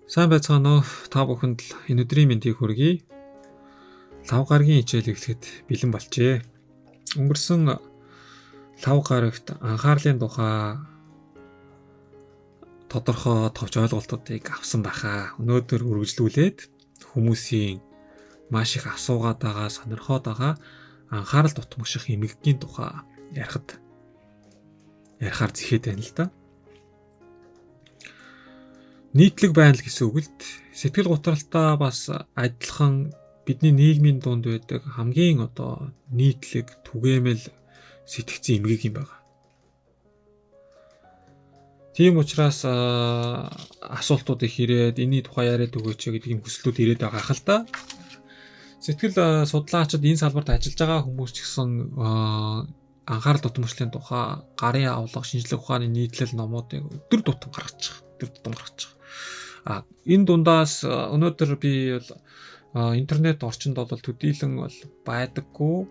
Сайн байцгаана уу? Та бүхэнд л энэ өдрийн мэндийг хүргэе. 5 гарагийн хичээл эхлэхэд бэлэн болжээ. Өнгөрсөн 5 гарагт анхаарлын тухай тодорхой товч ойлголтуудыг авсан байхаа. Өнөөдөр үргэлжлүүлээд хүмүүсийн маш их асуугаад байгаа, сонирхоод байгаа анхаарал дутмагших эмгэгийн тухай ярихаар зэхэд байна л да. Нийтлэг байнал гэсэн үг л сэтгэл готролтой бас адилхан бидний нийгмийн дунд байдаг хамгийн нийтлэг түгээмэл сэтгцэн эмгэг юм байна. Тийм учраас асуултууд их ирээд энэний тухай яриад өгөөч гэдэг юм хүслүүд ирээд байгаа хэл та. Сэтгэл судлаачид энэ салбарт ажиллаж байгаа хүмүүс ч гэсэн анхаарал дутмагчлалын тухай гарын авлага шинжлэх ухааны нийтлэл номуудыг өдөр тутам гаргаж байгаа. Энэ дундаас өнөөдөр би интернет орчинд бол төдийлөн бол байдаггүй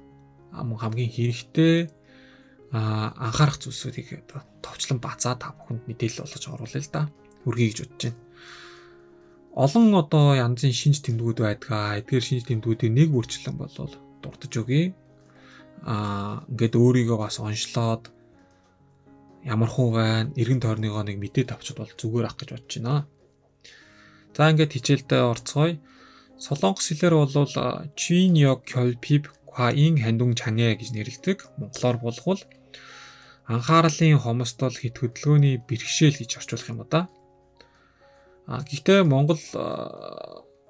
хамгийн хэрэгтэй анхаарах зүйлсүүдийг товчлон базаа та бүхэнд мэдээлэл болгож оруулъя л да. Хүргэе гэж бодож байна. Олон янзын шинж тэмдгүүд байдгаа. Эдгээр шинж тэмдгүүдийг нэг бүрчлэн болвол дурдж өгье. Ингээд өөрийгөө бас онцлоод ямар хуу байна, эргэн тойрныгоо нэг мэдээд авчид бол зүгээр ах гэж бодож байна. За ингээд хичээлдээ орцгоё. Солонгос хэлээр бол Чиньёк Кёлпиб Кваин хандун чангэ гэж нэрлэдэг. Монголоор болгвол анхаарлын хомсдол хит хөдөлгөөний бэрхшээл гэж орчуулах юм да. Гэхдээ манай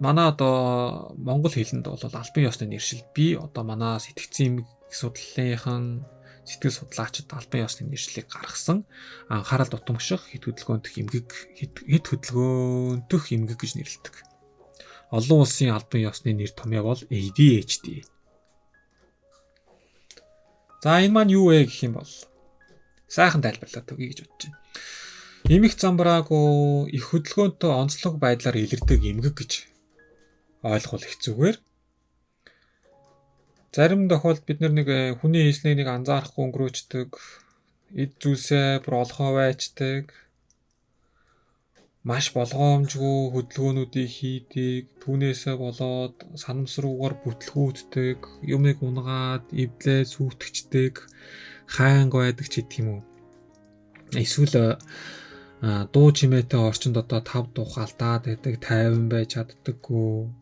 монгол хэлэнд бол албан ёсны нэршил би манай сэтгцэн сэтгэл судлаачид албан ёсны нэршлиг гаргасан анхаарал дутмагших хит хөдөлгөөнтөх эмгэг гэж нэрлэдэг. Олон улсын албан ёсны нэр томьёо бол ADHD. За энэ маань юу вэ гэх юм бол сайхан тайлбарлаад өгье гэж бодож байна. Эмх замбраагүй их хөдөлгөөнтэй онцлог байдлаар илэрдэг эмгэг гэж ойлгох хэцүүгээр зарим тохиолдолд бид нэг хүний хийснийг анзаарахгүй өнгөрөөждөг, эд зүйлсээ бүр олгоо байждаг, маш болгоомжгүй хөдөлгөөнүүдийг хийдэг, түүнээсээ болоод санамсруугаар бүтлгүүддэг, юмыг унгаад, эвлээ сүйтгэждэг, хайнг байдаг ч гэдэм үү. Эсвэл дуу чимээтэй орчинд 5 тухаалтаад байдаг, 50 байж чаддаггүй.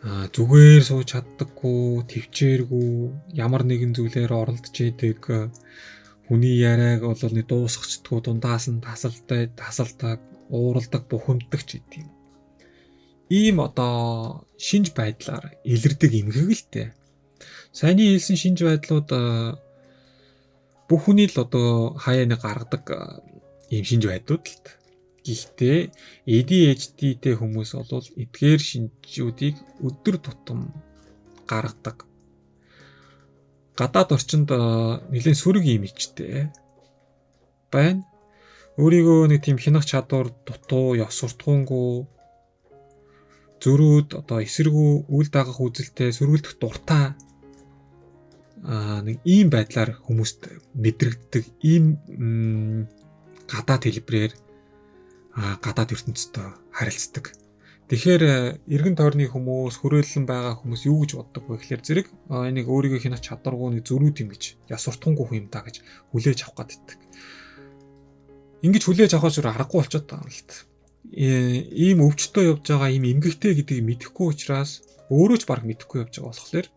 Зүгээр сууж чаддаггүй, төвчээргүй, ямар нэгэн зүйлээр оролдож идэг, хүний яриаг бол нэг дуусгачдаггүй, дундаас нь тасалдаг, ууралдаг, бухимддаг ч гэдэм. Ийм шинж байдлаар илэрдэг эмгэг л дээ. Саяны хэлсэн шинж байдлууд бүх хүний л хаяа нэг гаргадаг ийм шинж байдлууд л дээ. Гэхдээ ADHD-тэй хүмүүс бол эдгээр шинжүүдийг өдөр тутам гаргадаг. Гадаад орчинд нэлээд сөрөг имижтэй байна. Өөрийгөө нэг тийм хянах чадвар, дутуу, ёс суртахуунгүй, зөрүүд эсэргүү үйл дагах үзэлтэй, сөргөлдөх дуртай нэг ийм байдлаар хүмүүст мэдрэгддэг ийм гадаад хэлбэрээр гадаад ертөнцтэй харилцдаг. Тэгэхээр эргэн тойрны хүмүүс, хүрээлэн байгаа хүмүүс юу гэж боддог вэ гэхээр зэрэг энийг өөрийгөө хянах чадваргүй нэг зөрүүд юм гэж, яс суртахуунгүй хүн юм да гэж хүлээж авах гэдэг. Ингэж хүлээж авахаас өөр аргагүй болчиход байгаа юм л та. Ийм өвчтөө явж байгаа, ийм эмгэгтэй гэдгийг мэдэхгүй учраас өөрөө ч баг мэдэхгүй явж байгаа болохоор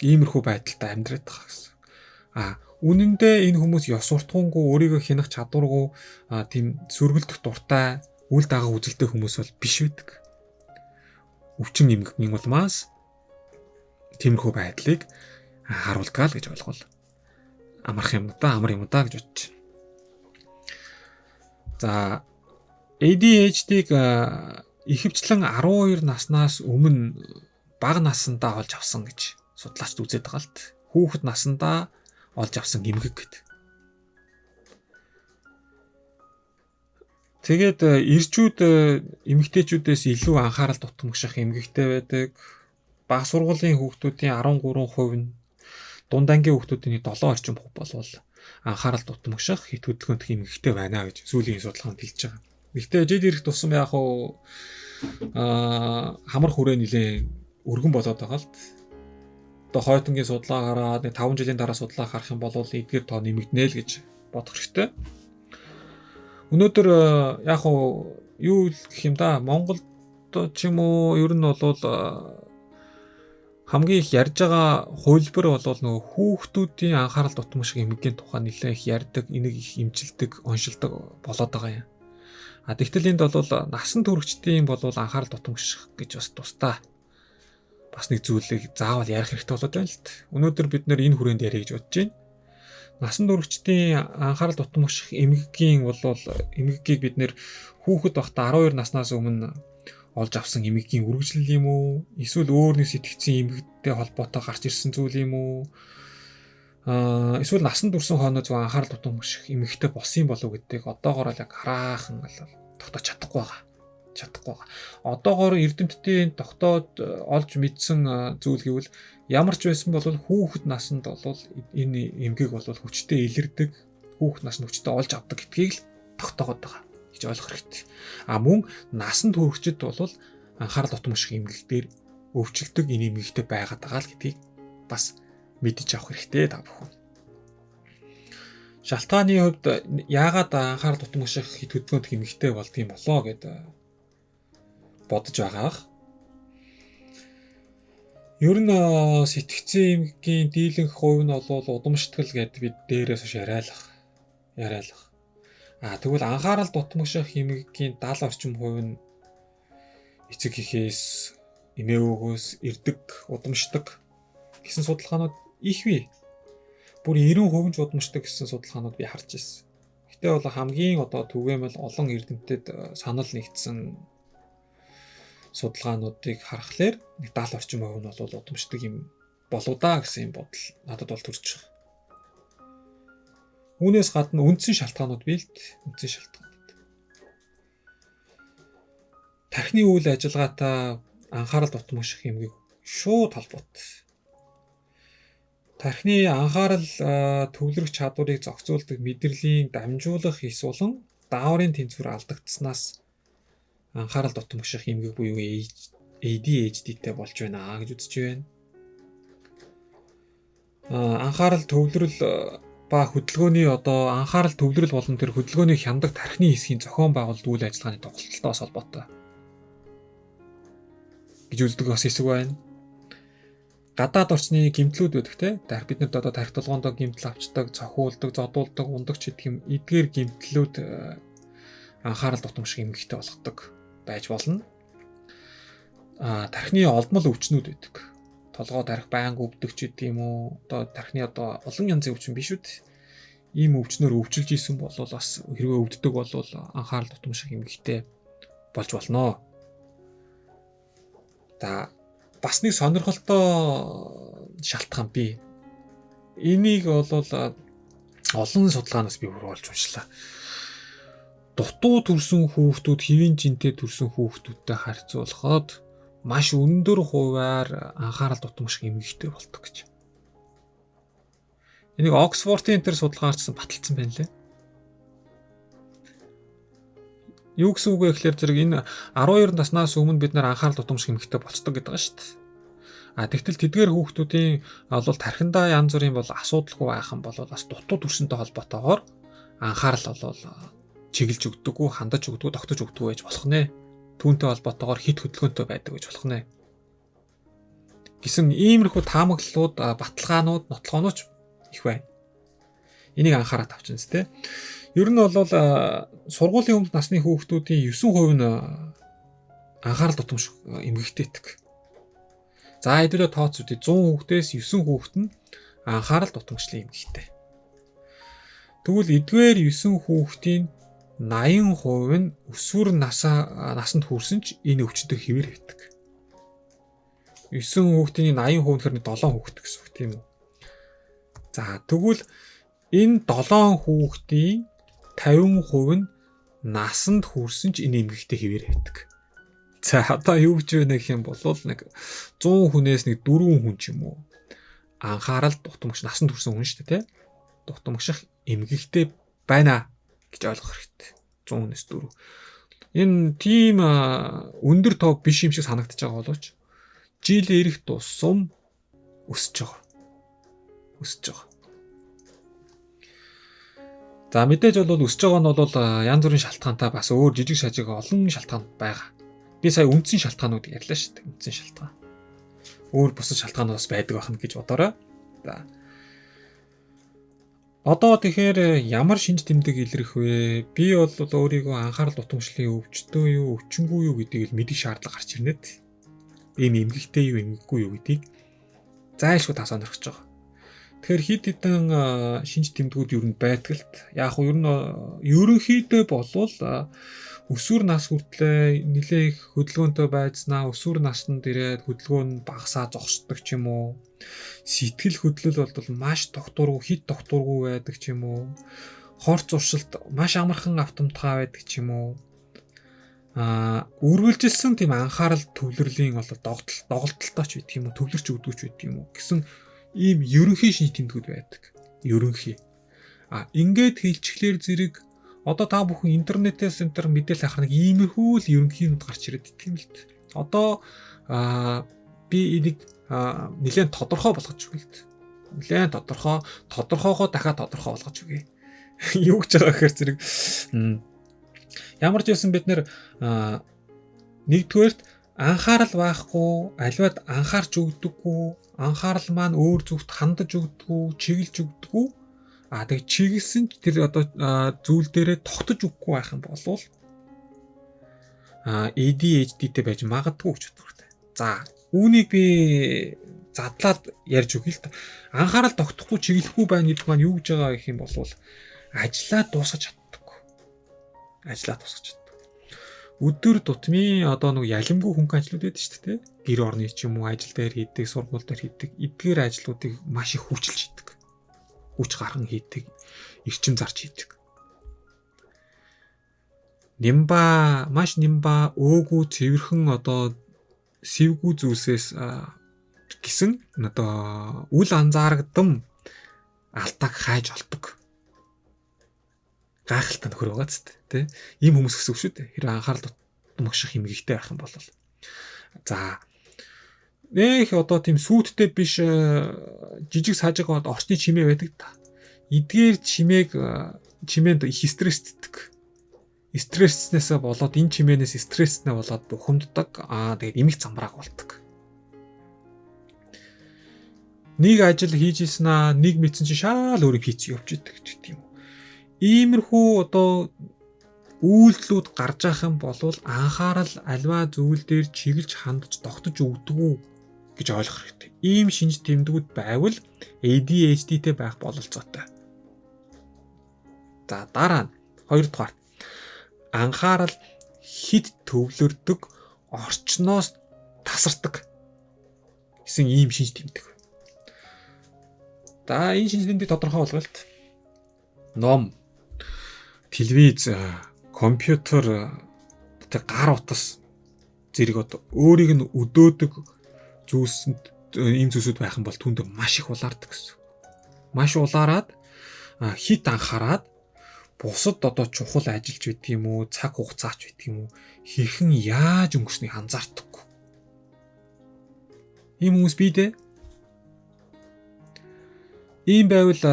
иймэрхүү байдалтай амьдраад байгаа гэсэн. Үнэн дээр энэ хүмүүс ёс суртахуунгүй, өөрийгөө хянах чадваргүй, тийм сөргөлдөх дуртай, үйл дагах үзэлтэй хүмүүс бол биш байдаг. Өвчин эмгэгний улмаас тиймэрхүү байдлыг харуулдаг л гэж ойлгол. Амар юм да гэж бодож байна. За ADHD-г ихэвчлэн 12 наснаас өмнө бага насндаа олж авсан гэж судлаачид үзээд байгаа л т. Хүүхэд наснда олж авсан эмгэг гэдэг. Тэгээд эрчүүд эмэгтэйчүүдээс илүү анхаарал дутмагших эмгэгтэй байдаг. Бага сургуулийн хүүхдүүдийн 13% нь дунд ангийн хүүхдүүдийн 7 орчим хувь болвол анхаарал дутмагших хит хөдөлгөөнт эмгэгтэй байна гэж сүүлийн судалгаанд хэлж байгаа. Гэхдээ жид ирэх тусам яг хамар хүрээ нэлээ өргөн болоод байгаа л. Одоо хойдонгийн судалгаа хараад 5 жилийн дараа судалгаа харах юм бол эдгээр тоо нэмэгдэнэ л гэж бодох хэрэгтэй. Өнөөдөр яг юу гэх юм да, Монголд ч юм уу ер нь бол хамгийн их ярьж байгаа хувилбар бол нөгөө хүүхдүүдийн анхаарал дутмагших эмгэгийн тухай нэлээ их ярьдаг, энийг их имжилдэг, оншилдог болоод байгаа юм. Тэгтэл энд бол насан туршидтын бол анхаарал дутмагших гэж бас тусдаа бас нэг зүйлийг заавал ярих хэрэгтэй болоод байна л д. Өнөөдөр бид нэр энэ хүрээнд ярих гэж бодож байна. Насан туршидтын анхаарал дутмагших эмгэгийн эмгэгийг бид нэр хүүхэд байхдаа 12 наснаас өмнө олж авсан эмгэгийн үргэлжлэл юм уу? Эсвэл өөр нэг сэтгцийн эмгэгтэй холбоотой гарч ирсэн зүйл юм уу? Эсвэл насан турш хойно зөв анхаарал дутмагших эмгэгтэй болсон юм болов уу гэдгийг одоогоор л яг хараахан тогтоож чадахгүй байгаа. Одоогоор эрдэмтдийн тогтоод олж мэдсэн зүйл гэвэл ямар ч байсан бол хүүхэд наснд бол энэ эмгэг бол хүчтэй илэрдэг, хүүхэд наснд хүчтэй олж авдаг гэдгийг л тогтоогоод байгаа гэж ойлгох хэрэгтэй. Мөн насанд хүрэгчд бол анхаарал дутмагших эмгэг дээр өвчлөлтөг энэ эмгэгтэй байгаад байгаа л гэдгийг бас мэдэж авах хэрэгтэй та бүхэн. Шалтгааны хувьд яагаад анхаарал дутмагших хит хөдөлгөөнт эмгэгтэй болдгийм болоо гэд бодож байгаа. Ер нь сэтгцийн эмгэгийн дийлэнх хувь нь бол удамштгэл гэдэг бид дээрээс хойш яриалах. Тэгвэл анхаарал дутмагших эмгэгийн 70 орчим хувь нь эцэг эхээс, эмээ өвгөөс ирдэг, удамшдаг гэсэн судалгаанууд их бий. Бүр 90% ч удамшдаг гэсэн судалгаанууд би харж ирсэн. Гэтэ бол хамгийн түгээмэл олон эрдэмтэд санал нэгдсэн судалгаануудыг харахаар нэг 70 орчим хувь нь бол удамшдаг юм болоо да гэсэн юм бодол надад бол төрж байгаа. Үүнээс гадна үндсэн шалтгаанууд бий л дээ. Үндсэн шалтгаанууд. Тархины үйл ажиллагаатай анхаарал дутмагших эмгэг шууд холбоотой. Тархины анхаарал төвлөрөх чадварыг зохицуулдаг мэдрэлийн дамжуулах эс болон дааврын тэнцвэр алдагдсанаас анхаарал дутмагших эмгэг буюу ADHD-тэй болж байна гэж үзэж байна. Анхаарал төвлөрөл ба хөдөлгөөний анхаарал төвлөрөл болон тэр хөдөлгөөний хяндаг тархины хэсгийн зохион байгуулалт үйл ажиллагааны тоглолтоос холбоотой гэж үздэг бас хэсэг байна. Гадаад орчны гэмтлүүд байдаг те. Бид нар тархи толгоонд гэмтэл авчдаг, цохиулдаг, зодуулдаг, ундагч гэдэг юм эдгээр гэмтлүүд анхаарал дутмагших эмгэгтэй болгодог байж болно. Тархины олдмол өвчнүүд байдаг. Толгой тарих байнга өвдөг ч гэдэг юм уу. Тархины олон янзын өвчин биш үү? Ийм өвчнөр өвчилж исэн бол бас хэрвээ өвддөг бол анхаарал дутмагших эмгэгтэй болж болно. Бас нэг сонирхолтой шалтгаан бий. Энийг бол олон судалгаанаас би олж уншлаа. Дутуу төрсэн хүүхдүүд хэвийн жинтэй төрсэн хүүхдүүдтэй харьцуулахад маш өндөр хувиар анхаарал дутмагших эмгэгтэй болдог гэж. Энийг Оксфордын тэр судалгаарчсан баталсан байна лээ. Юу гэсэн үг вэ гэхээр зэрэг энэ 12 наснаас өмнө бид нар анхаарал дутмагших эмгэгтэй болцдог гэдэг байгаа шүү дээ. Тэгтэл тэдгээр хүүхдүүдийн бол тархиндаа янз бүрийн бол асуудалгүй байх юм бол бас дутуу төрсөнтэй холбоотойгоор анхаарал бол чиглэж өгдөггүй, хандаж өгдөггүй, тогтож өгдөггүй байж болох нэ. Түүнтэй холбоотойгоор хит хөдөлгөөнтэй байдаг гэж болох нэ. Гэсэн иймэрхүү таамаглалууд, баталгаанууд, нотлогоонууд их байна. Энийг анхаарал тавьчихна зү. Ер нь бол сургуулийн өмнөх насны хүүхдүүдийн 9% нь анхаарал дутмагших эмгэгтэй байдаг. За хэдүүлээ тооцвол 100 хүүхдээс 9 хүүхэд нь анхаарал дутмагшлын эмгэгтэй. Тэгвэл эдгээр 9 хүүхдийн 80% нь өсвөр насанд хүрсэн ч энэ өвчтөд хэвээр хэвдэг. 9 хүүхдийн 80% нь 7 хүүхэд гэсэн үг тийм үү? За тэгвэл энэ 7 хүүхдийн 50% нь насанд хүрсэн ч энэ эмгэгтэй хэвээр хэвдэг. За одоо юу гэж байна гэх юм бол нэг 100 хүнээс нэг 4 хүн ч юм уу анхаарал дутмагш насанд хүрсэн хүн шүү дээ, тэ? Дутмагших эмгэгтэй байна гэж ойлгох хэрэгтэй. 100-аас 4. Энэ тийм өндөр тоо биш юм шиг санагдаж байгаа боловч жил ирэх тусам өсөж байгаа. За мэдээж бол өсөж байгаа нь бол янз бүрийн шалтгаантай бас өөр жижиг сажиг олон шалтгаан байгаа. Би сая үндсэн шалтгаанууд ярьлаа шүү дээ. Үндсэн шалтгаан. Өөр бусад шалтгаан бас байдаг байх нь гэж бодоорой. За. Одоо тэгэхээр ямар шинж тэмдэг илэрх вэ? Би бол өөрийгөө анхаарал дутамжлалын өвчтөө юу, өвчнгүй юу гэдгийг мэдэх шаардлага гарч ирнэ. Ийм эмгэгтэй юу, эмгэггүй юу гэдгийг зайлшгүй та сонирхож байгаа. Тэгэхээр хэд хэдэн шинж тэмдгүүд юу байдгалт. Яг нь ер нь ерөнхийдөө болвол өсвөр нас хүртлээр нэлээх хөдөлгөөнтэй байцнаа өсвөр наснд ирээд хөдөлгөөн нь багасаа зогсдог ч юм уу. Сэтгэл хөдлөл бол маш тогтворгүй, хит тогтворгүй байдаг ч юм уу. Хорц уршилт маш амархан автомтгай байдаг ч юм уу. Үргэлжилсэн тийм анхаарал төвлөрлийн бол доголдолтой ч байдаг юм уу, төвлөрч өгдөг ч байдаг юм уу гэсэн ийм ерөнхий шинж тэмдгүүд байдаг. Ерөнхий. Ингээд хэлчихлээр зэрэг одоо та бүхэн интернетээс мэдээлэл авах нэг иймэрхүү л ерөнхий юмд гарч ирээд тийм л дээ. Одоо би энийг нэлээд тодорхой болгож өгье л дээ. Нэлээд тодорхойгоо дахиад тодорхой болгож өгье. Юу гэж байгаа гэхээр зэрэг ямар ч байсан бид нэр нэгдүгээрт анхаарал байхгүй, аливаад анхаарч өгдөггүй, анхаарал маань өөр зүгт хандаж өгдөггүй, чиглэж өгдөггүй. Тэгээ чиглэсэн ч тэр одоо зүйл дээрээ тогтож өгөхгүй байх юм бол ADHD-тэй байж магадгүй гэж боддог. За, үүнийг би задлаад ярьж өгье л та. Анхаарал тогтохгүй, чиглэхгүй байна гэдэг маань юу гэж байгаа гэх юм бол ажлаа дуусгаж чаддаггүй. Өдөр тутмын одоо нэг ялимгүй хөнгөн ажлууд байдаг шүү дээ. Гэр орны ч юм уу ажил дээр хийдэг, сургууль дээр хийдэг, эдгээр ажлуудыг маш их хүчилж хийдэг. Хүч гарган хийдэг, эрчим зарж хийдэг. Маш нимба өөгүй цэвэрхэн одоо сэвгүй зүйлсээс гисэн одоо үл анзаарагдам алдааг хайж олдог. Гайхалтай нөхөр байгаа ч тийм ийм хүмүүс гэсэн үг шүү дээ. Хэрэг анхаарал тутамших эмгэгтэй байх юм бол. За нэх одоо тийм сүйттэй биш жижиг сажиг бод орчны чимээ байдаг та. Эдгээр чимээнд их стрессддэг. Стресснээсээ болоод энэ чимээнээс стресснээ болоод бухимддаг. Тэгээд эмх замбрааг болдог. Нэг ажил хийж ийснаа нэг мэдсэн чи шаал өөрийг хийц явж идэг гэдэг юм. Иймэрхүү одоо үйлдэлүүд гарч ах юм бол анхаарал альва зүйл дээр чиглэж хандаж тогтож өгдөггүй гэж ойлгох хэрэгтэй. Ийм шинж тэмдгүүд байвал ADHD-тэй байх бололцоотой. За дараа нь 2 дугаар анхаарал хид төвлөрдөг, орчноос тасардаг гэсэн ийм шинж тэмдэг. За энэ шинж тэмдгийг тодорхой болгоё л. Ном, телевиз, компьютер, гар утас зэрэг одоо өөрийг нь өдөөдөг зүйлсэнд ийм зүйлсүүд байх юм бол түүнд маш их улаардаг гэсэн. Маш улаарад хит анхаарад бусад одоо чухал ажиллаж байдаг юм уу, цаг хугацаач байдаг юм уу, хэрхэн яаж өнгөрснийг анзаардаггүй. Ийм хүмүүс бий дээ. Ийм байвал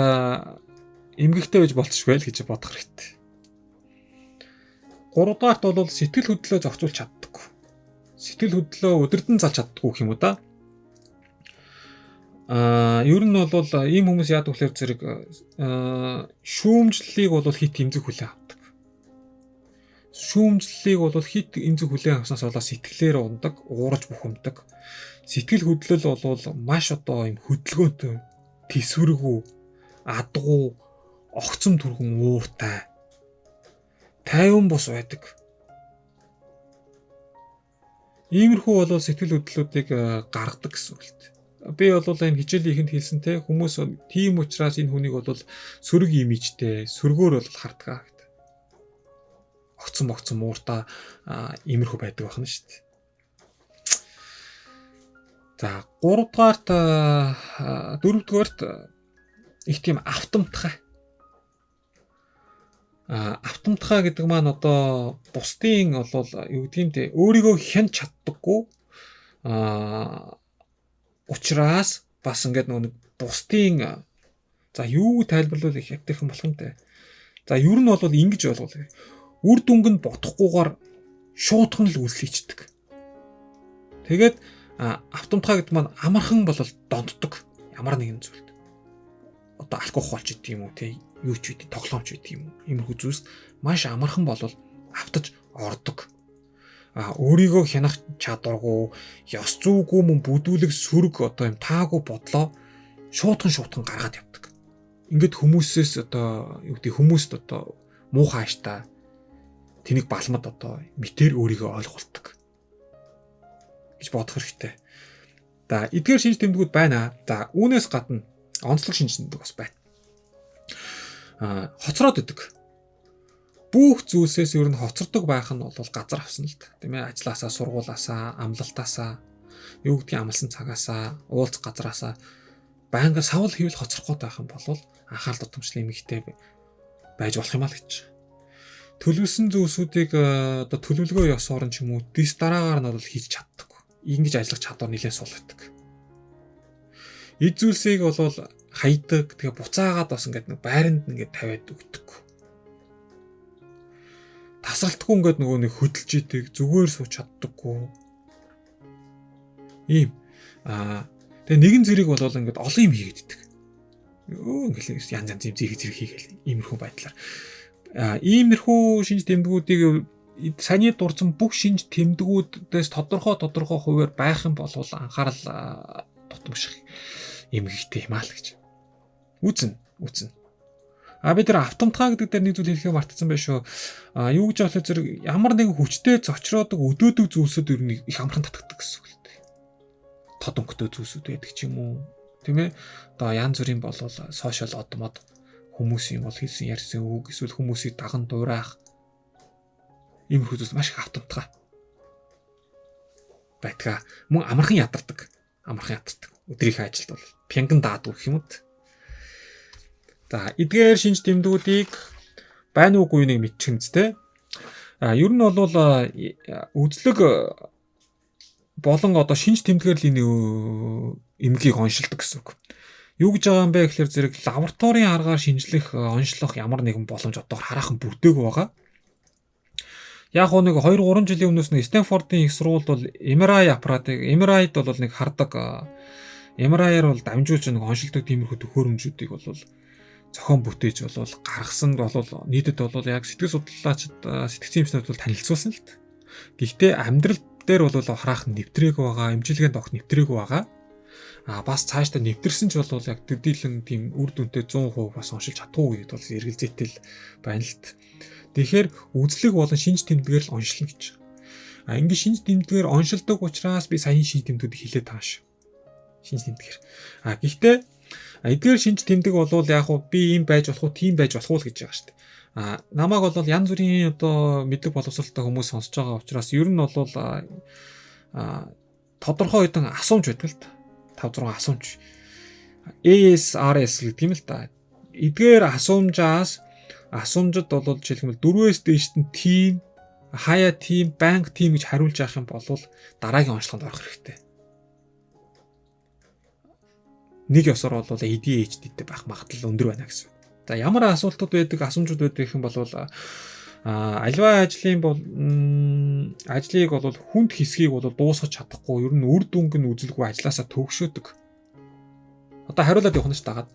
эмгэгтэй байж болцшгүй л гэж бодох хэрэгтэй. 3 дугаарт бол сэтгэл хөдлөлөө зохицуулж чаддаггүй. Сэтгэл хөдлөлөө өдөрдөн залж чаддаггүй юм уу да? Ер нь бол ийм хүмүүс яадаг вэхээр зэрэг шүүмжлэлийг бол хит эмзэг хүлээн авдаг. Шүүмжлэлийг бол хит эмзэг хүлээн авснаас болоод сэтгэлээр ундаг, уурж бухимдаг. Сэтгэл хөдлөл бол маш одоо юм хөдөлгөөнтэй, тэсвэргүй, адгуу, огцом түргэн ууртай, тайван бус байдаг. Иймэрхүү бол сэтгэл хөдлөлүүдийг гаргадаг гэсэн үг л дээ. Би бол энэ хичээлийн ихэнд хэлсэн те хүмүүс тийм учраас энэ хүнийг бол сөрөг имижтэй, сөргөөр бол хардгаа гэдэг. Огцом ууртай иймэрхүү байдаг байна шүү дээ. За 3 дугаарт 4 дугаарт их тийм автомтгай. автоматхаа гэдэг маань одоо бусдын болвол юу гэдэг юм те өөрийгөө хянч чаддаггүй учраас бас ингээд нэг бусдын за юу тайлбарлавал их ядтайхан болох юм те. За ер нь бол ингэж болгоол. Үр дүнг нь бодохгүйгээр шуудхан л үйлс хийдэг. Тэгээд автоматхаа гэдэг маань амархан бол донтдог ямар нэгэн зүйлд. Одоо алкогол ч гэдэг юм уу те юу ч үгүй тоглоомч гэдэг юм уу. Иймэрхүү зүйлс маш амархан бол автаж ордог. Өөрийгөө хянах чадваргүй, ёс зүйгүй мөн бүдүүлэг сүрэг одоо юм таагүй бодлоо шуудхан гаргаад явдаг. Ингээд хүмүүсээс одоо юу гэдэг хүмүүст одоо муухай ааштай тэнийг балмад одоо мэтэр өөрийгөө ойлгуулдаг гэж бодох хэрэгтэй. За эдгээр шинж тэмдгүүд байна. За үүнээс гадна онцлог шинж тэмдэг бас байна. Хоцроод идэг. Бүх зүйлсээс ер нь хоцордог байх нь бол газар авсан л та. Тийм ээ, ажилласаа, сургуулаасаа, амлалтаасаа, юу гэдгийг амлсан цагаасаа, уулзах газраасаа байнга савл хийвэл хоцрох гээд байх юм бол анхаарал тутамчлын эмэгтэй байж болох юм аа л гэж. Төлөвлөсөн зүйлсүүдийг одоо төлөвлөгөө ёс орон ч юм уу дис дараагаар нь бол хийж чаддаг. Ингэж ажиллах чадвар нэлээд сул байдаг. Эд зүйлсийг бол хайдаг, тэгээ буцаагаад бас ингээд нэг байранд ингээд тавиад өгдөг. Тасралтгүй ингээд нөгөө нэг хөдөлж идэг, зүгээр сууч чаддаггүй. Ийм тэгээ нэгэн зэрэг бол ингээд олон юм хийгээд идэг. Ингээд янз зэрэг хийгээл иймэрхүү байдлаар. Иймэрхүү шинж тэмдгүүдийг саяны дурдсан бүх шинж тэмдгүүдээс тодорхой хувиар байх юм бол анхаарал тутамших эмгэгтэй юм аа л гэж. Үзнэ. Бид нар автоматхаа гэдэг дээр нэг зүйл хэлэхээ мартсан байх шүү. Юу гэж болохоор зэрэг ямар нэгэн хүчтэй зочроодог өдөөдөг зүйлсүүд ер нь их амархан татдаг гэсэн үг л дээ. Тод өнгөтэй зүйлсүүд байдаг ч юм уу. Тийм ээ. Одоо янз бүрийн болвол сошиал одмод хүмүүсийн бол хэлсэн ярьсан үг эсвэл хүмүүсийг даган дуурайх иймэрхүү зүйл маш их автоматхаа байтгаа мөн амархан ядардаг. Өдрийнхөө ажилд бол пянган даадаг гэх юм уу. За эдгээр шинж тэмдгүүдийг байна уугүй нэг мэдчих юм зү. Ер нь бол үзлэг болон одоо шинж тэмдгээр л энэ эмгийг оншилдог гэсэн үг. Юу гэж байгаа юм бэ гэхээр зэрэг лабораторийн аргаар шинжлэх онцлох ямар нэгэн боломж одоор хараахан бүрдээгүй байгаа. Яг нэг 2-3 жилийн өмнөөс нэг Стэнфордын их сургуульд бол MRI аппаратыг MRI-д бол нэг хардаг MRI-аар бол дамжуулж нэг оншилдог тиймэрхүү төхөөрөмжүүдийг бол зохион бүтээж бол гаргасан бол нийтэд бол яг сэтгэл судлаачид сэтгцийн эмчнүүд бол танилцуулсан л т. Гэхдээ амьдрал дээр бол хараахан нэвтрээг байгаа, эмчилгээнд огт нэвтрээг байгаа. Бас цаашдаа нэвтэрсэн ч бол яг төдийлөн тийм үр дүнтэй 100% бас оншилж чадахгүй гэдээ бол эргэлзээтэй л байна л т. Тэгэхээр үзлэг болон шинж тэмдгээр л оншилно гэж. Ингээд шинж тэмдгээр оншилдог учраас би саяны шинж тэмдгүүдийг хэлээд байгаа шүү. Шинж тэмдгээр. Гэхдээ эдгээр шинж тэмдэг бол яг би ийм байж болох уу, тийм байж болох уу л гэж байгаа шүү дээ. Намайг бол янз бүрийн одоо мэдлэг боловсролтой хүмүүс сонсож байгаа учраас ер нь бол тодорхой хэдэн асуумж байдаг л та. 5-6 асуумж. ASRS гэдэг юм л та. Эдгээр асуумжид бол жишээлбэл 4-өөс дээш нь team, хаяа team, банк team гэж хариулж явах юм бол дараагийн онцлогонд орох хэрэгтэй. Нэг ёсоор бол ADHD-тэй байх магадлал өндөр байна гэсэн. За ямар асуултууд байдаг, асуумжууд байдаг гэх юм бол аливаа ажлыг бол хүнд хэсгийг бол дуусгаж чадахгүй, ер нь үр дүнг нь үзэлгүй ажилласаа төгшөөдөг. Одоо хариулаад явах нь ч дагаад.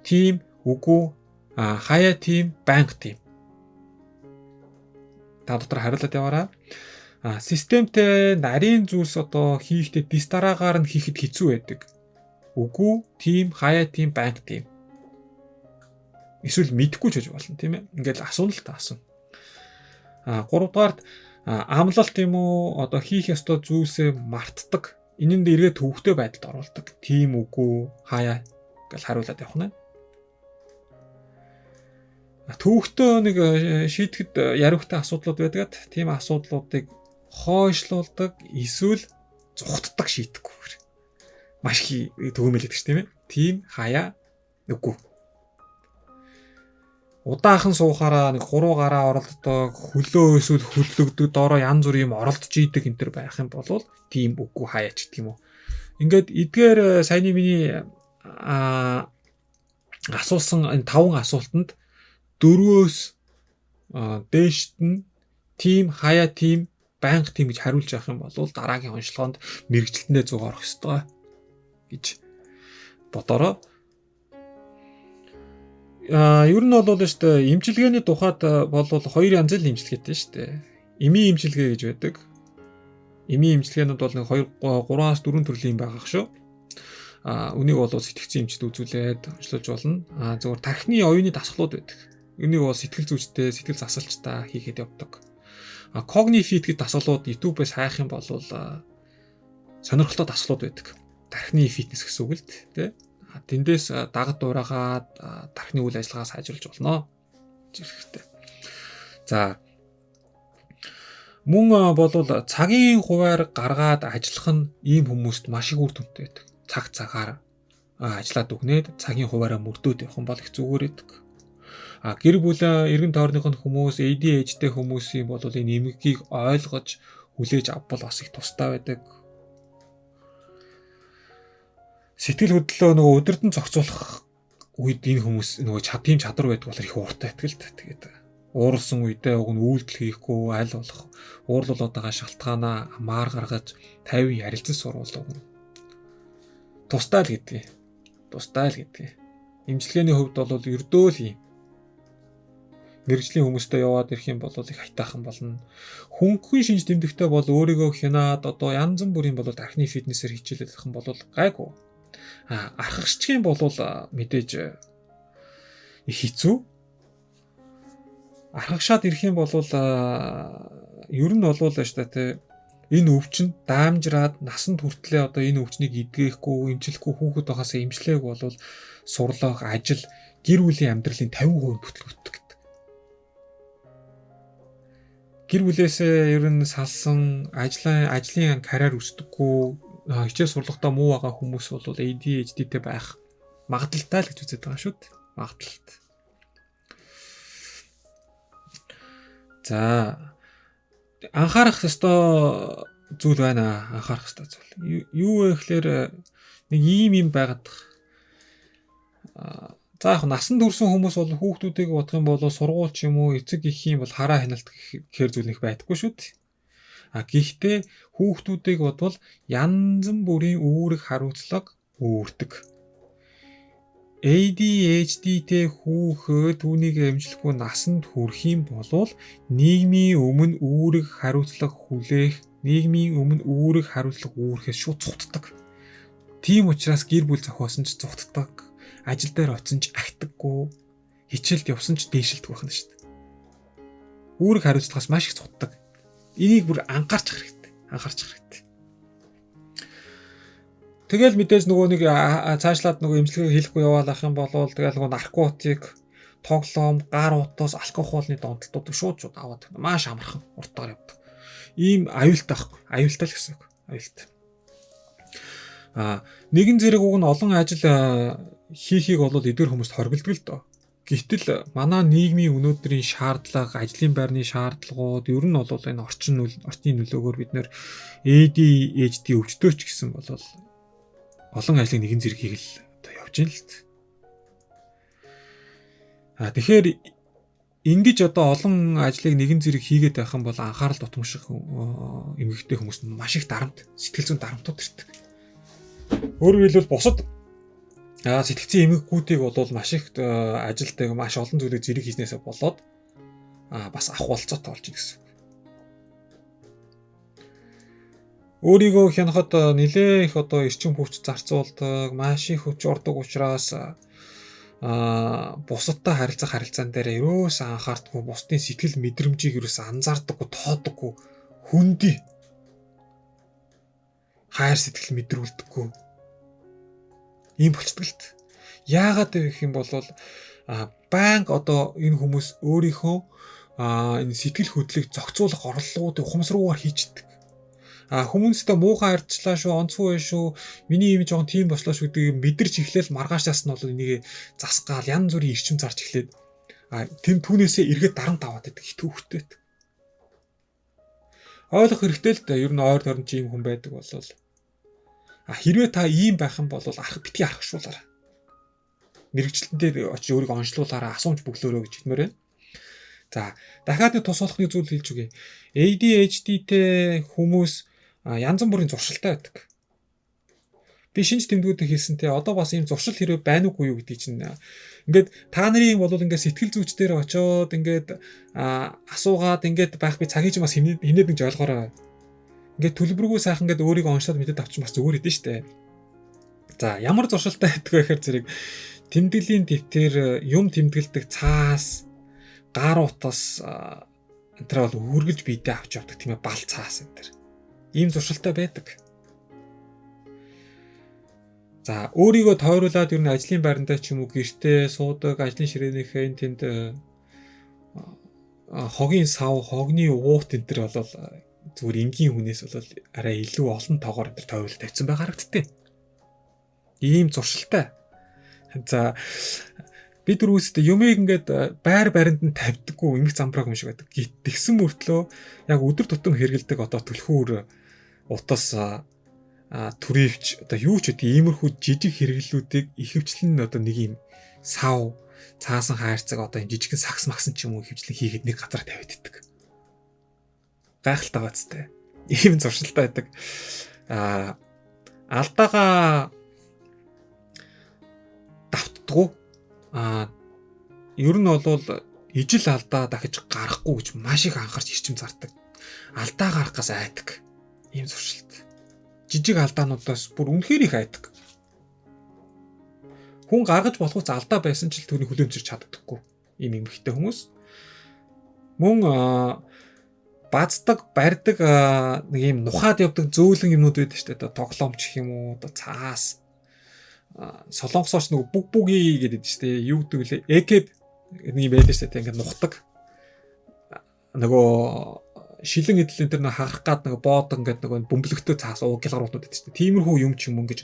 Team, үгүй, хаяа team, банк team. Та дотор хариулаад яваарай. Системтэй нарийн зүйлс одоо хийхдээ дис дараагаар нь хийхэд хэцүү байдаг. Үгүй, team, хаяа team, банк team. Эсвэл мэдэхгүй ч гэж болно тийм ээ. Ингээл асууна л та асууна. 3-дугаарт амлалт юм уу одоо хийх ёстой зүйлсээ мартдаг. Энэнд эргээ төвөгтэй байдалд оруулдаг. Тийм үгүй хаяа гэж хариулаад явах нь. Төвөгтэй нэг шийдэхэд яривхтай асуудлууд байдаг. Тийм асуудлуудыг хойшлуулдаг, эсвэл зүхтдаг шийдэхгүй. Маш их төгөөмөлөдөг ш тийм ээ. Тийм хаяа үгүй. Удаахан суухаараа нэг 3 гараа оролддог, хөлөө эсвэл хөдлөгдөг, доороо янз бүрийн юм оролдож идэг энэ төр байх юм бол тийм үгүй хаяач гэдэг юм уу. Ингээд эдгээр саяны миний асуусан энэ 5 асуултанд 4-өөс дээшт нь тим, хаяа тим, байнга тим гэж хариулж явах юм бол дараагийн онцлогоонд мэрэгчлэндээ зүг орох ёстой гэж бодороо. Ер нь бол шүү дээ имчилгээний тухайд бол 2 янзын имчилгээтэй шүү дээ. Эмийн имчилгээ гэж байдаг. Эмийн имчилгээнүүд бол 3-аас 4 төрлийн байгаа шүү. Үнийг бол сэтгцийн эмчилт үзүүлээд онцлуулж болно. Зөвхөн тархины оюуны дасгалууд байдаг. Энийг бол сэтгэл зүйчтэй, сэтгэл засалчтай хийгээд явдаг. Cognitive гэдэг дасгалууд YouTube-ээс хайх юм бол сонирхолтой дасгалууд байдаг. Тархины фитнес гэсэн үг л дээ. Тэндээс дагад дуурайгаад тархины үйл ажиллагаа сайжруулж болно. Зэрэгтэй. За мөн болвол цагийн хуваар гаргаад ажиллах нь ийм хүмүүст маш их үр дүнтэй байдаг. Цаг цагаар ажиллаад өгнээд цагийн хуваараа мөрдөөд явах юм бол их зүгээр байдаг. Гэр бүл эргэн тойрныхын хүмүүс, ADHD хүмүүсийн бол энэ эмгэгийг ойлгож хүлээж авбал бас их тустай байдаг. Сэтгэл хөдлөлөө нөгөө өдөрдөн зохицуулах үед энэ хүмүүс нөгөө тийм чадвар байдаг болохоор их ууртай байдаг л та. Тэгээд уурсан үедээ уг нь үйлдэл хийхгүй аль болох уурлуулаад шалтгаанаа маар гаргаж 50 ярилцсан сурвал тустай л гэдгийг. Имчилгээний хувьд бол ердөө л юм. Мэргэжлийн хүмүүстэй яваад ирэх юм бол их хайтаахан болно. Хөнгөн шинж тэмдэгтэй бол өөрийгөө хянаад одоо янз бүрийн бол тархины фитнесээр хичээлээд ирэх юм бол гайгүй. Архагчдын бол мэдээж их хэцүү. Архагшаад ирэх юм бол ер нь бол шүү дээ энэ өвчин даамжраад насанд хүртлээ одоо энэ өвчнийг эдгэхгүй, эмчлэхгүй хүүхэд байхаас эмчлээг бол сурлах, ажил, гэр бүлийн амьдралын 50% бүтлгүүтдэг. Гэр бүлээсээ ер нь салсан, ажлын карьер өсдөггүй, хичээл сурлагатаа муу байгаа хүмүүс бол ADHD-тэй байх магадлалтай л гэж үздэг байгаа шүү дээ. Магадлалтай. За анхаарах ёстой зүйл байна. Анхаарах ёстой зүйл. Юу вэ гэхээр нэг ийм байгаад. За яг насанд хүрсэн хүмүүс бол хүүхдүүдийг бодох юм бол сургууль ч юм уу эцэг гэх юм бол хараа хяналт гэхэр зүйл нэг байдаггүй шүү дээ. Гэхдээ хүүхдүүдийг бодвол янз бүрийн үүрэг хариуцлага үүрдэг. ADHD-тэй хүүхэд түүнийг эмчлэхгүй насанд хүрэх юм бол нийгмийн өмнө үүрэг хариуцлага хүлээх, нийгмийн өмнө үүрэг хариуцлага үүрэхээс шууд цугтдаг. Тийм учраас гэр бүл зохиосон ч цугтдаг, ажил дээр очсон ч ахтдаггүй, хичээлд явсан ч дээшилдэг байна шүү дээ. Үүрэг хариуцлагаас маш их цугтдаг. Энийг бүр анхаарч харах хэрэгтэй. Тэгэл мэдээж нөгөө нэг цаашлаад нөгөө эмчилгээ хийхгүй яваалах юм бол тэгэл нөгөө наркотик, тоглоом, гар утас, алкогольны донтолтууд шууд аваад маш амархан уртаар явдаг. Ийм аюултай байхгүй. Аюултай л гэсэн үг. Аюултай. Нэгэн зэрэг уг нь олон ажил хийхийг бол эдгээр хүмүүст хоригддаг л доо. Гэвтэл манай нийгмийн өнөөдрийн шаардлага, ажлын байрны шаардлагууд ер нь бол энэ орчны нөлөөгөөр бид нэр ADHD өвчтөөч гэсэн бол олон ажлыг нэгэн зэрэг хийх л одоо явж байна л. Тэгэхээр ингэж одоо олон ажлыг нэгэн зэрэг хийгээд байх юм бол анхаарал дутмагших эмэгтэй хүмүүс маш их дарамт, сэтгэл зүйн дарамтууд ирдэг. Өөрөөр хэлбэл бусад сэтгцийн эмэггүүдийг бол маш их ажилтай маш олон зүйлийг зэрэг хийснээсээ болоод бас ах болцоотой болж ирсэн. Өөрийгөө хянахад нэлээ их одоо эрчим хүч зарцуулдаг, маш их хүч ордог учраас бусадтай харилцах харилцаан дээр ерөөс анхаардаггүй, бусдын сэтгэл мэдрэмжийг ерөөс анзаардаггүй, тоодоггүй, хүндий. Хайр сэтгэл мэдрүүлдэггүй. Ийм болцдог л. Яагаад гэх юм бол банк одоо энэ хүмүүс өөрийнхөө энэ сэтгэл хөдлөлийг зохицуулах орлогуудыг ухамсаргүйгээр хийчихдэг. Хүмүүстэй муухай харьцлаа шүү, онцгүй шүү, миний юм жоохон тийм боллоо шүү гэдгийг мэдэрч эхлээл маргаашаас нь бол энийг засгаал янз бүрийн эрчим зарж эхлээд тэм түүнээсээ эргээд дарамт аваад байдаг хит хүүхдэд. Ойлгох хэрэгтэй л дээ. Ер нь ойр дорн чи ийм хүн байдаг болол хэрвээ та ийм байх юм бол битгий аргашуулаарай. Мэргэжилтэндээ очиж өөрийгөө онцлуулаарай, асуумж бөглөөрөө гэж хэлмээр байна. За, дахиад нэг тус болохны зүйл хэлж өгье. ADHD-тэй хүмүүс янз бүрийн зуршилтай байдаг. Би шинж тэмдгүүдэд хэлсэн те одоо бас ийм зуршил хэрэг байна уугүй юу гэдгийг чинь ингээд та нарын бол ингээд сэтгэл зүйч дээр очиод ингээд асуугаад ингээд байх би цагийг чинь бас хинээд нэг ойлгоорой. Ингээд төлбөргүй сайхан ингээд өөрийгөө онцлоод мэдээд авчих бас зүгээр идэв штэ. За ямар зуршилтай байдаг вэ гэхээр зэрэг тэмдэглэлийн дэвтэр, юм тэмдэглэдэг цаас, гар утас энэ бол үргэлж биедээ авч явдаг тийм ээ бал цаас энэ төр. Ийм зуршилтай байдаг. За өөрийгөө тойруулаад ер нь ажлын байрандаа ч юм уу гэртээ суудаг, ажлын ширээнийхээ тэнд хогийн сав, хогны уут энэ төр бол зүгээр энгийн хүнээс бол арай илүү олон тоогоор энэ төр тойруулж тавьсан байх харагдтыг. Ийм зуршилтай. За бид түрүүстэй юмыг ингээд байр баринд нь тавьдаггүй эмх замбрааг юм шиг байдаг. Тэгсэн мөртлөө яг өдөр тутам хэргэлдэг одоо түлхүүр утас түрээвч одоо юу ч үгүй иймэрхүү жижиг хэрэглүүдийг ихэвчлэн одоо нэг юм сав цаасан хайрцаг одоо юм жижигэн сакс максан ч юм уу ихэвчлэн хийгээд нэг газар тавиад иддэг. Гайхалтай байцтай. Ийм зуршилтай байдаг. Алдаага давтдаггүй. Ер нь бол ижил алдаа дахиж гарахгүй гэж маш их анхаарч ирчим зардаг. Алдаа гарахгаас айдаг. Ийм зуршилт. Жижиг алдаануудаас бүр үнэхээр их айдаг. Хүн гаргаж болох үс алдаа байсан ч түүнийг хүлээмжлэж чаддаггүй. Ийм эмхтэй хүмүүс. Мөн бааздаг, барьдаг нэг юм нухаад явдаг зөөлөн юмнууд байдаг шүү дээ. Тоглоомч гэх юм уу, одоо цаас солонгосооч нэг бүг-бүги гэдэг шүү дээ. Юу гэдэг вэ? Экэб нэг юм байдаг шүү дээ. Ингээд нухдаг. Нөгөө шилэн эдлэн тэр нэг хагах гад нэг боод ингээд нөгөө бөмбөлөгтэй цаас гялгаруудад байдаг шүү дээ. Тиймэрхүү юм ч юм ингэж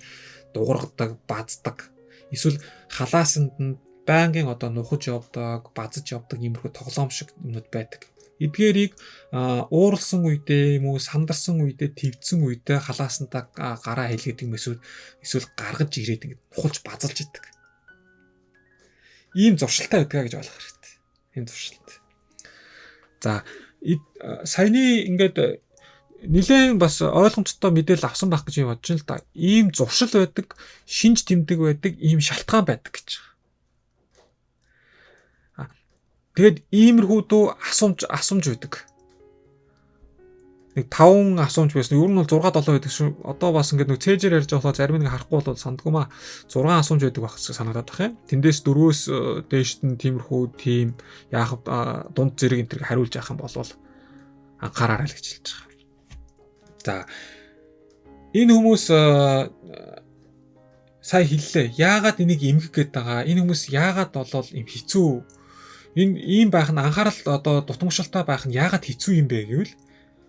дуургадаг, бааздаг. Эсвэл халаасанд нь байнгын одоо нухаж явдаг, базаж явдаг иймэрхүү тоглоом шиг юмнууд байдаг. Эдгээрийг ууралсан үедээ юм уу, сандарсан үедээ, твдсэн үедээ халаасандаа гараа хэлгээд юм эсвэл гаргаж ирээд ингэ нухалж базалж идэг. Ийм зуршилтай байдгаа гэж ойлгох хэрэгтэй. Ийм зуршилт. За саяны ингээд нэлээд бас ойлгомжтой мэдээлэл авсан байх гэж бодож байна л да. Ийм зуршил байдаг, шинж тэмдэг байдаг, ийм шалтгаан байдаг гэж. Тэгэд иймэрхүү дүү асуумж байдаг. Нэг 5 асуумж байсан. Ер нь бол 6 7 байдаг шүү. Одоо бас ингээд нэг цээжээр ярьж байгаа зарим нэг харахгүй бол сандгүй маа 6 асуумж байдаг байх гэж санагдаад байна. Тэндээс 4-өөс дээшт нь тиймэрхүү тим яах дунд зэрэг энэ төр хариулж яах юм бол анхаараарай л гэж хэлж байгаа. За энэ хүмүүс сая хэллээ. Яагаад энийг эмгэх гээд байгаа? Энэ хүмүүс яагаад болол юм хэцүү? Энэ ийм байх нь анхаарал одоо дутамгшилтай байх нь яагаад хэцүү юм бэ гэвэл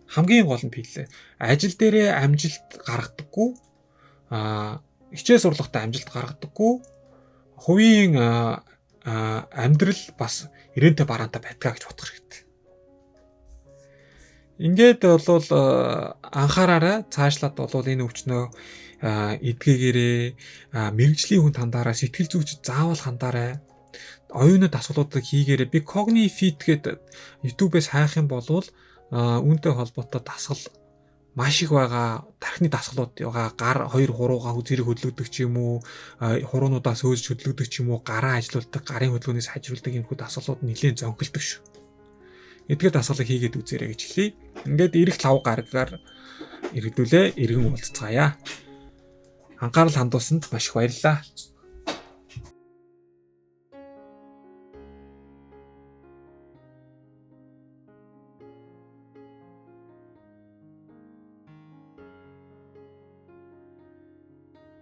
хамгийн гол нь хэллээ. Ажил дээрээ амжилт гаргадаггүй, хичээл сурлагатай амжилт гаргадаггүй, хувийн амьдрал бас ирэнтэй бараантай байдгаа гэж бодох хэрэгтэй. Ингээд бол анхаараарай. Цаашлаад бол энэ өвчнөө эдгээгээрээ мэрэгжлийн хүн хандаарай, сэтгэл зүйчд заавал хандаарай. Оюунад асуулуудыг хийгээрэй. Би Cognifit гэдэг YouTube-ээс хайх юм бол үүнтэй холбоотой дасгал маш их байгаа. Тархины дасгалууд байгаа. Гар 2-3-гаа зэрэг хөдлөгдөг ч юм уу, хуруунуудаа сөөж хөдлөгдөг ч юм уу, гараа ажилуулдаг, гарын хөдөлгөөнөөс хажруулдаг юм хүү дасгалууд нэлээд зөнхөлдөг шүү. Эдгээр дасгалыг хийгээд үзээрэй гэж хэлье. Ингээд ирэх 5 гарагаар иргэдүүлээ, иргэн уулзцаая. Анхаарал хандуулсанд маш их баярлалаа.